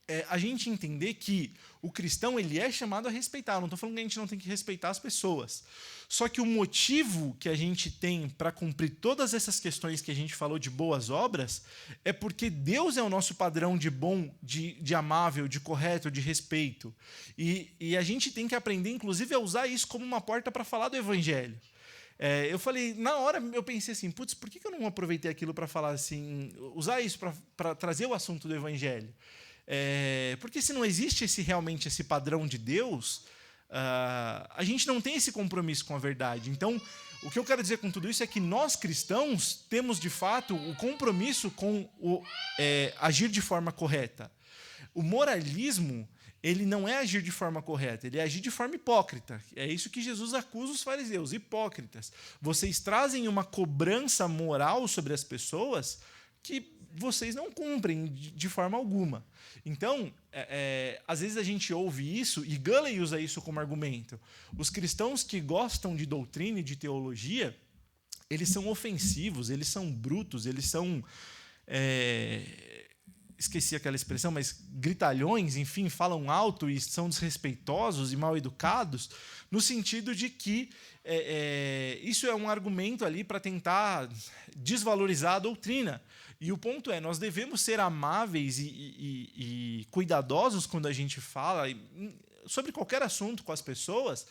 é a gente entender que o cristão ele é chamado a respeitar. Eu não estou falando que a gente não tem que respeitar as pessoas. Só que o motivo que a gente tem para cumprir todas essas questões que a gente falou de boas obras é porque Deus é o nosso padrão de bom, de amável, de correto, de respeito. E a gente tem que aprender, inclusive, a usar isso como uma porta para falar do evangelho. Eu falei, na hora eu pensei assim, putz, por que eu não aproveitei aquilo para falar assim, usar isso para trazer o assunto do evangelho? Porque se não existe realmente esse padrão de Deus, a gente não tem esse compromisso com a verdade. Então, o que eu quero dizer com tudo isso é que nós cristãos temos, de fato, o compromisso com o agir de forma correta. O moralismo, ele não é agir de forma correta, ele é agir de forma hipócrita. É isso que Jesus acusa os fariseus, hipócritas. Vocês trazem uma cobrança moral sobre as pessoas que vocês não cumprem de forma alguma. Então, às vezes a gente ouve isso, e Gulley usa isso como argumento. Os cristãos que gostam de doutrina e de teologia, eles são ofensivos, eles são brutos, eles são... esqueci aquela expressão, mas gritalhões, enfim, falam alto e são desrespeitosos e mal educados, no sentido de que isso é um argumento ali para tentar desvalorizar a doutrina. E o ponto é, nós devemos ser amáveis e cuidadosos quando a gente fala sobre qualquer assunto com as pessoas,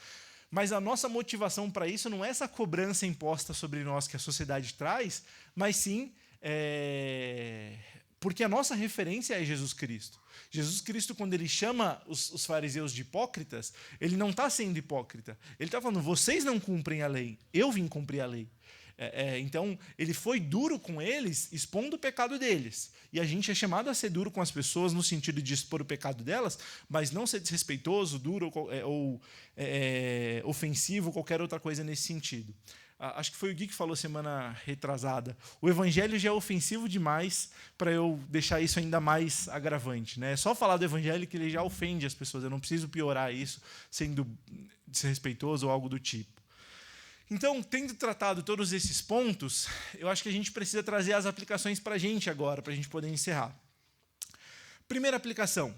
mas a nossa motivação para isso não é essa cobrança imposta sobre nós que a sociedade traz, mas sim porque a nossa referência é Jesus Cristo. Jesus Cristo, quando ele chama os fariseus de hipócritas, ele não está sendo hipócrita. Ele está falando, vocês não cumprem a lei, eu vim cumprir a lei. Então, ele foi duro com eles, expondo o pecado deles. E a gente é chamado a ser duro com as pessoas no sentido de expor o pecado delas, mas não ser desrespeitoso, duro ou ofensivo, qualquer outra coisa nesse sentido. Acho que foi o Gui que falou semana retrasada. O evangelho já é ofensivo demais para eu deixar isso ainda mais agravante. Né? É só falar do evangelho que ele já ofende as pessoas. Eu não preciso piorar isso sendo desrespeitoso ou algo do tipo. Então, tendo tratado todos esses pontos, eu acho que a gente precisa trazer as aplicações para a gente agora, para a gente poder encerrar. Primeira aplicação.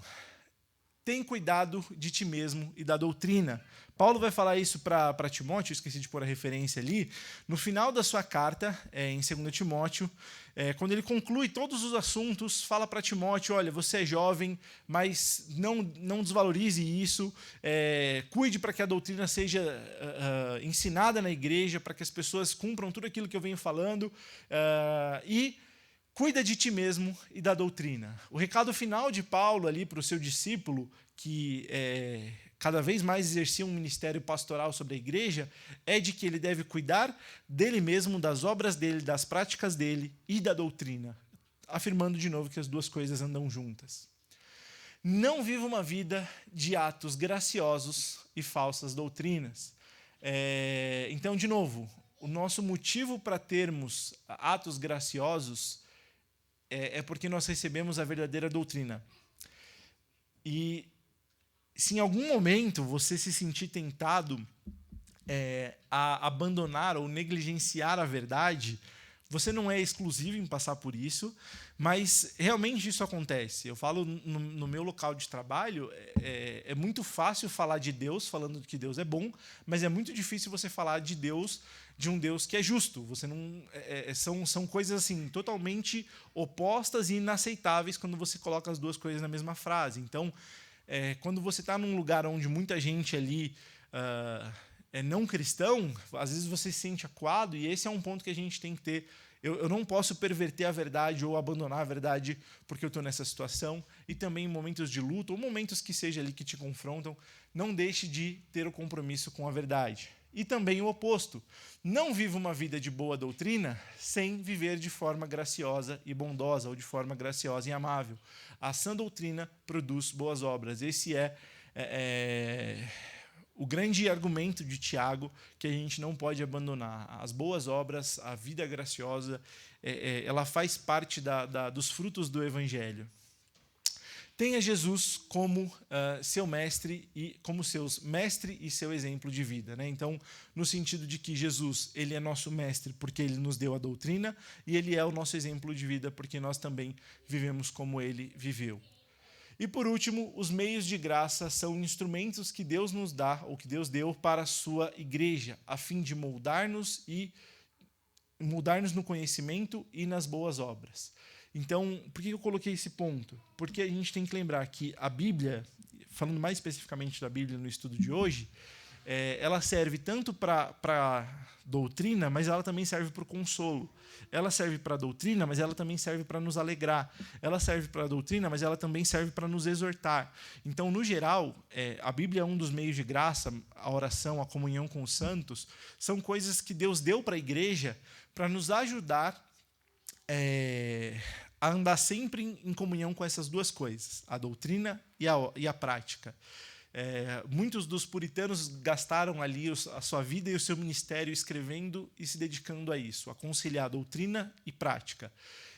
Tem cuidado de ti mesmo e da doutrina. Paulo vai falar isso para Timóteo, esqueci de pôr a referência ali, no final da sua carta, em 2 Timóteo, quando ele conclui todos os assuntos, fala para Timóteo, olha, você é jovem, mas não desvalorize isso, cuide para que a doutrina seja ensinada na igreja, para que as pessoas cumpram tudo aquilo que eu venho falando, e cuida de ti mesmo e da doutrina. O recado final de Paulo ali para o seu discípulo, que cada vez mais exercia um ministério pastoral sobre a igreja, é de que ele deve cuidar dele mesmo, das obras dele, das práticas dele e da doutrina, afirmando de novo que as duas coisas andam juntas. Não viva uma vida de atos graciosos e falsas doutrinas. Então, de novo, o nosso motivo para termos atos graciosos é porque nós recebemos a verdadeira doutrina. E se em algum momento você se sentir tentado a abandonar ou negligenciar a verdade, você não é exclusivo em passar por isso, mas realmente isso acontece. Eu falo no meu local de trabalho, é muito fácil falar de Deus, falando que Deus é bom, mas é muito difícil você falar de Deus, de um Deus que é justo. Você não são coisas assim totalmente opostas e inaceitáveis quando você coloca as duas coisas na mesma frase. Então, quando você está num lugar onde muita gente ali é não cristão, às vezes você se sente acuado, e esse é um ponto que a gente tem que ter. Eu não posso perverter a verdade ou abandonar a verdade porque eu estou nessa situação. E também em momentos de luto, ou momentos que seja ali que te confrontam, não deixe de ter o compromisso com a verdade. E também o oposto. Não viva uma vida de boa doutrina sem viver de forma graciosa e bondosa, ou de forma graciosa e amável. A sã doutrina produz boas obras. Esse é o grande argumento de Tiago, que a gente não pode abandonar. As boas obras, a vida graciosa, ela faz parte dos frutos do Evangelho. Tenha Jesus como seu mestre e como seus mestre e seu exemplo de vida, né? Então, no sentido de que Jesus, ele é nosso mestre porque ele nos deu a doutrina, e ele é o nosso exemplo de vida porque nós também vivemos como ele viveu. E por último, os meios de graça são instrumentos que Deus nos dá, ou que Deus deu para a sua igreja, a fim de moldar-nos no conhecimento e nas boas obras. Então, por que eu coloquei esse ponto? Porque a gente tem que lembrar que a Bíblia, falando mais especificamente da Bíblia no estudo de hoje, ela serve tanto para doutrina, mas ela também serve para o consolo. Ela serve para a doutrina, mas ela também serve para nos alegrar. Ela serve para a doutrina, mas ela também serve para nos exortar. Então, no geral, a Bíblia é um dos meios de graça, a oração, a comunhão com os santos, são coisas que Deus deu para a igreja para nos ajudar a andar sempre em comunhão com essas duas coisas, a doutrina e a prática. Muitos dos puritanos gastaram ali a sua vida e o seu ministério escrevendo e se dedicando a isso, a conciliar doutrina e prática.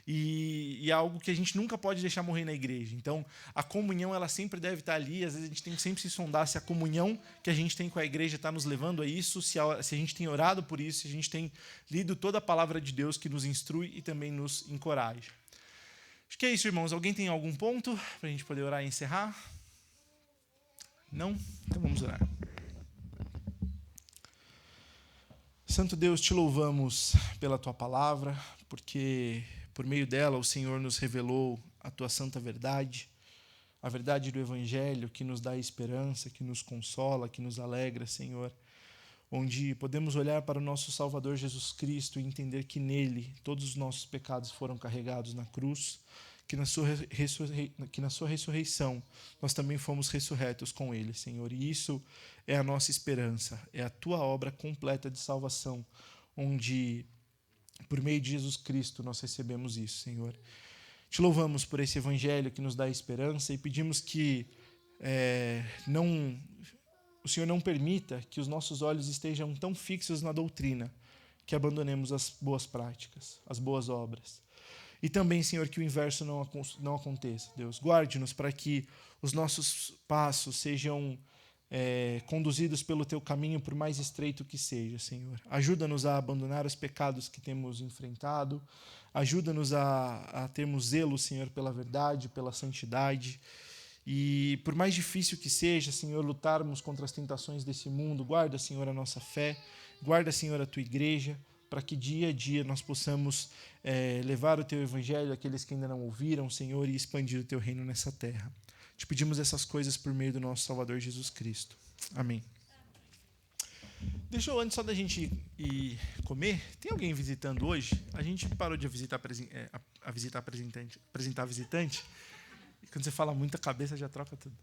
E é algo que a gente nunca pode deixar morrer na igreja. Então, a comunhão ela sempre deve estar ali. Às vezes a gente tem que sempre se sondar se a comunhão que a gente tem com a igreja está nos levando a isso, se a gente tem orado por isso, se a gente tem lido toda a palavra de Deus que nos instrui e também nos encoraja. Acho que é isso, irmãos. Alguém tem algum ponto para a gente poder orar e encerrar? Não? Então vamos orar. Santo Deus, te louvamos pela tua palavra, porque por meio dela o Senhor nos revelou a tua santa verdade, a verdade do Evangelho que nos dá esperança, que nos consola, que nos alegra, Senhor, onde podemos olhar para o nosso Salvador Jesus Cristo e entender que nele todos os nossos pecados foram carregados na cruz, que na sua ressurreição nós também fomos ressurretos com ele, Senhor. E isso é a nossa esperança, é a tua obra completa de salvação, onde, por meio de Jesus Cristo, nós recebemos isso, Senhor. Te louvamos por esse evangelho que nos dá esperança e pedimos que o Senhor não permita que os nossos olhos estejam tão fixos na doutrina que abandonemos as boas práticas, as boas obras. E também, Senhor, que o inverso não aconteça. Deus, guarde-nos para que os nossos passos sejam conduzidos pelo teu caminho, por mais estreito que seja, Senhor. Ajuda-nos a abandonar os pecados que temos enfrentado. Ajuda-nos a termos zelo, Senhor, pela verdade, pela santidade. E por mais difícil que seja, Senhor, lutarmos contra as tentações desse mundo, guarda, Senhor, a nossa fé. Guarda, Senhor, a tua igreja, para que dia a dia nós possamos levar o teu evangelho àqueles que ainda não ouviram, Senhor, e expandir o teu reino nessa terra. Te pedimos essas coisas por meio do nosso Salvador Jesus Cristo. Amém. Deixa eu, antes só da gente ir comer, tem alguém visitando hoje? A gente parou de apresentar visitante. E quando você fala muito, a cabeça já troca tudo.